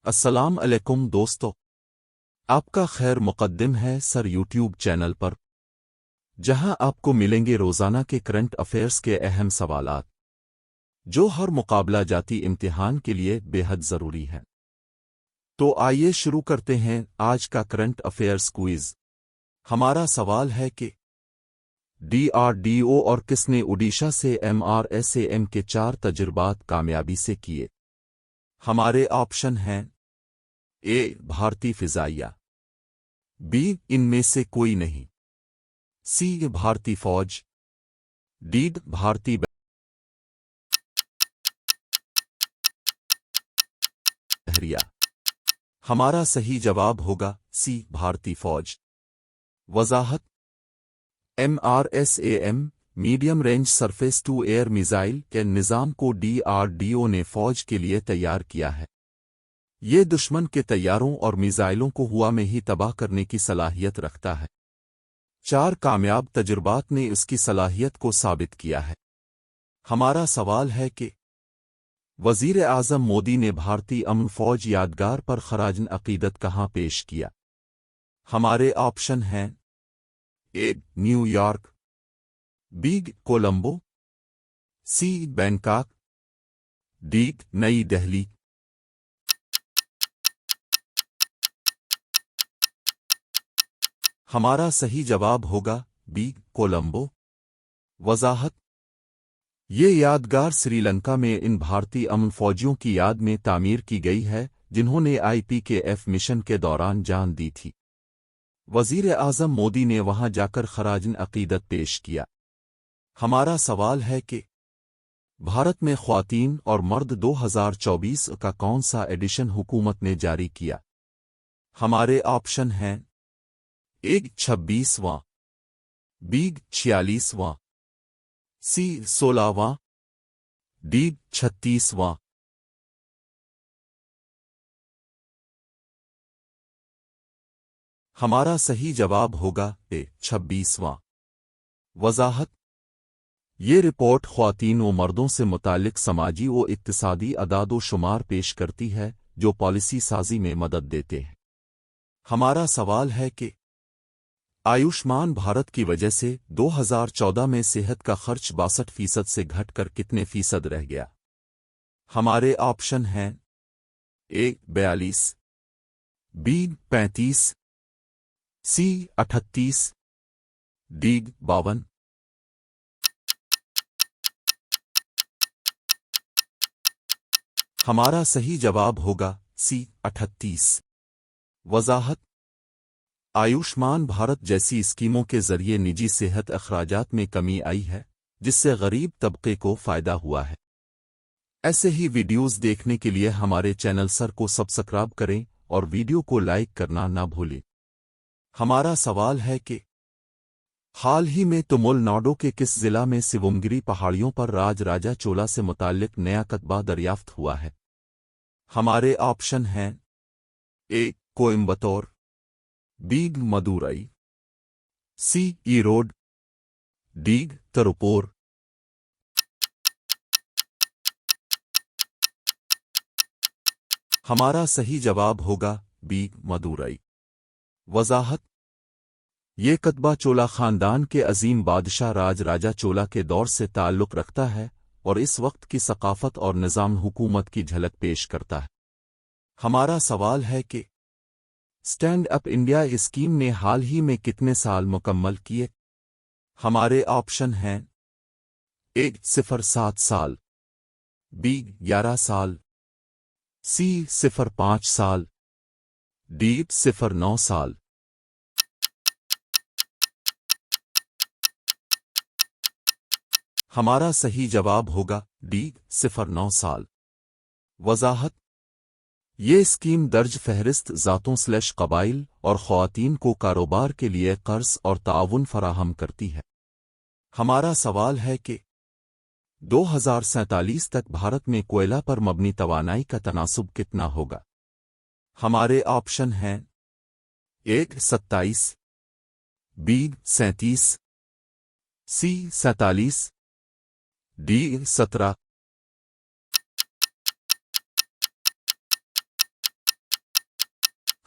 السلام علیکم دوستو، آپ کا خیر مقدم ہے سر یوٹیوب چینل پر، جہاں آپ کو ملیں گے روزانہ کے کرنٹ افیئرز کے اہم سوالات جو ہر مقابلہ جاتی امتحان کے لیے بے حد ضروری ہے۔ تو آئیے شروع کرتے ہیں آج کا کرنٹ افیئرز کوئز۔ ہمارا سوال ہے کہ ڈی آر ڈی او اور کس نے اوڈیشہ سے MRSAM کے 4 تجربات کامیابی سے کیے؟ ہمارے آپشن ہیں: اے بھارتی فضائیہ، بی ان میں سے کوئی نہیں، سی بھارتی فوج، ڈی بھارتی بحریہ۔ ہمارا صحیح جواب ہوگا سی بھارتی فوج۔ وضاحت: MRSAM medium range surface to air missile کے نظام کو DRDO نے فوج کے لیے تیار کیا ہے۔ یہ دشمن کے طیاروں اور میزائلوں کو ہوا میں ہی تباہ کرنے کی صلاحیت رکھتا ہے۔ 4 کامیاب تجربات نے اس کی صلاحیت کو ثابت کیا ہے۔ ہمارا سوال ہے کہ وزیر اعظم مودی نے بھارتی امن فوج یادگار پر خراج عقیدت کہاں پیش کیا؟ ہمارے آپشن ہیں: A New York, B Colombo, C Bangkok, D Nai Delhi. ہمارا صحیح جواب ہوگا بی کولمبو۔ وضاحت: یہ یادگار سری لنکا میں ان بھارتی امن فوجیوں کی یاد میں تعمیر کی گئی ہے جنہوں نے IPKF مشن کے دوران جان دی تھی۔ وزیر اعظم مودی نے وہاں جا کر خراج عقیدت پیش کیا۔ ہمارا سوال ہے کہ بھارت میں خواتین اور مرد 2024 کا کون سا ایڈیشن حکومت نے جاری کیا؟ ہمارے آپشن ہیں: اے 26واں، بی 46واں، سی 16واں، ڈی 36واں۔ ہمارا صحیح جواب ہوگا اے 26واں۔ وضاحت: یہ رپورٹ خواتین و مردوں سے متعلق سماجی و اقتصادی اعداد و شمار پیش کرتی ہے جو پالیسی سازی میں مدد دیتے ہیں۔ ہمارا سوال ہے کہ آیوشمان بھارت کی وجہ سے 2014 میں صحت کا خرچ 62% سے گھٹ کر کتنے فیصد رہ گیا؟ ہمارے آپشن ہیں: اے 42، بی 35، سی 38، ڈی 52۔ ہمارا صحیح جواب ہوگا سی 38۔ وضاحت: آیوشمان بھارت جیسی اسکیموں کے ذریعے نجی صحت اخراجات میں کمی آئی ہے جس سے غریب طبقے کو فائدہ ہوا ہے۔ ایسے ہی ویڈیوز دیکھنے کے لیے ہمارے چینل سر کو سبسکرائب کریں اور ویڈیو کو لائک کرنا نہ بھولیں۔ ہمارا سوال ہے کہ حال ہی میں تمل ناڈو کے کس ضلع میں سیومگری پہاڑیوں پر راج راجا چولا سے متعلق نیا کتبہ دریافت ہوا ہے؟ ہمارے آپشن ہیں: A Coimbatore, B Madurai, C Erode, D Tiruppur. ہمارا صحیح جواب ہوگا بی مدورائی۔ وضاحت: یہ کتبہ چولا خاندان کے عظیم بادشاہ راج راجا چولا کے دور سے تعلق رکھتا ہے اور اس وقت کی ثقافت اور نظام حکومت کی جھلک پیش کرتا ہے۔ ہمارا سوال ہے کہ اسٹینڈ اپ انڈیا اسکیم نے حال ہی میں کتنے سال مکمل کیے؟ ہمارے آپشن ہیں: اے 07 سال، بی 11 سال، سی 05 سال، ڈی 09 سال۔ ہمارا صحیح جواب ہوگا ڈی 09 سال۔ وضاحت: یہ اسکیم درج فہرست ذاتوں قبائل اور خواتین کو کاروبار کے لیے قرض اور تعاون فراہم کرتی ہے۔ ہمارا سوال ہے کہ 2047 تک بھارت میں کوئلہ پر مبنی توانائی کا تناسب کتنا ہوگا؟ ہمارے آپشن ہیں: اے 27، بی 37، سی 47، ڈی 17۔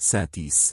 37।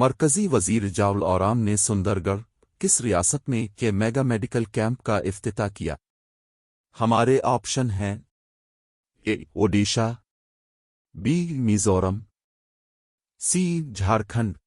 مرکزی وزیر جاول اورام نے سندرگڑھ کس ریاست میں کے میگا میڈیکل کیمپ کا افتتاح کیا؟ ہمارے آپشن ہیں: A Odisha, B Mizoram, C Jharkhand,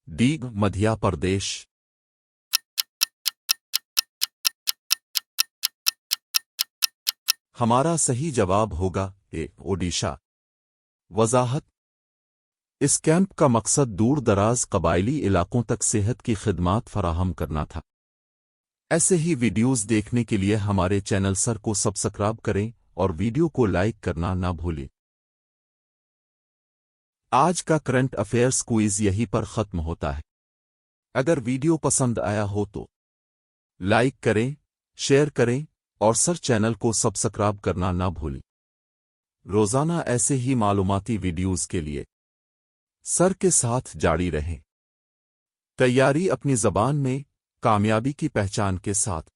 D Madhya Pradesh. ہمارا صحیح جواب ہوگا اے اوڈیشہ۔ وضاحت: اس کیمپ کا مقصد دور دراز قبائلی علاقوں تک صحت کی خدمات فراہم کرنا تھا۔ ایسے ہی ویڈیوز دیکھنے کے لیے ہمارے چینل سر کو سبسکرائب کریں اور ویڈیو کو لائک کرنا نہ بھولیں۔ آج کا کرنٹ افیئرز کوئز یہیں پر ختم ہوتا ہے۔ اگر ویڈیو پسند آیا ہو تو لائک کریں، شیئر کریں اور سر چینل کو سبسکرائب کرنا نہ بھولیں۔ روزانہ ایسے ہی معلوماتی ویڈیوز کے لیے سر کے ساتھ جاری رہیں۔ تیاری اپنی زبان میں، کامیابی کی پہچان کے ساتھ۔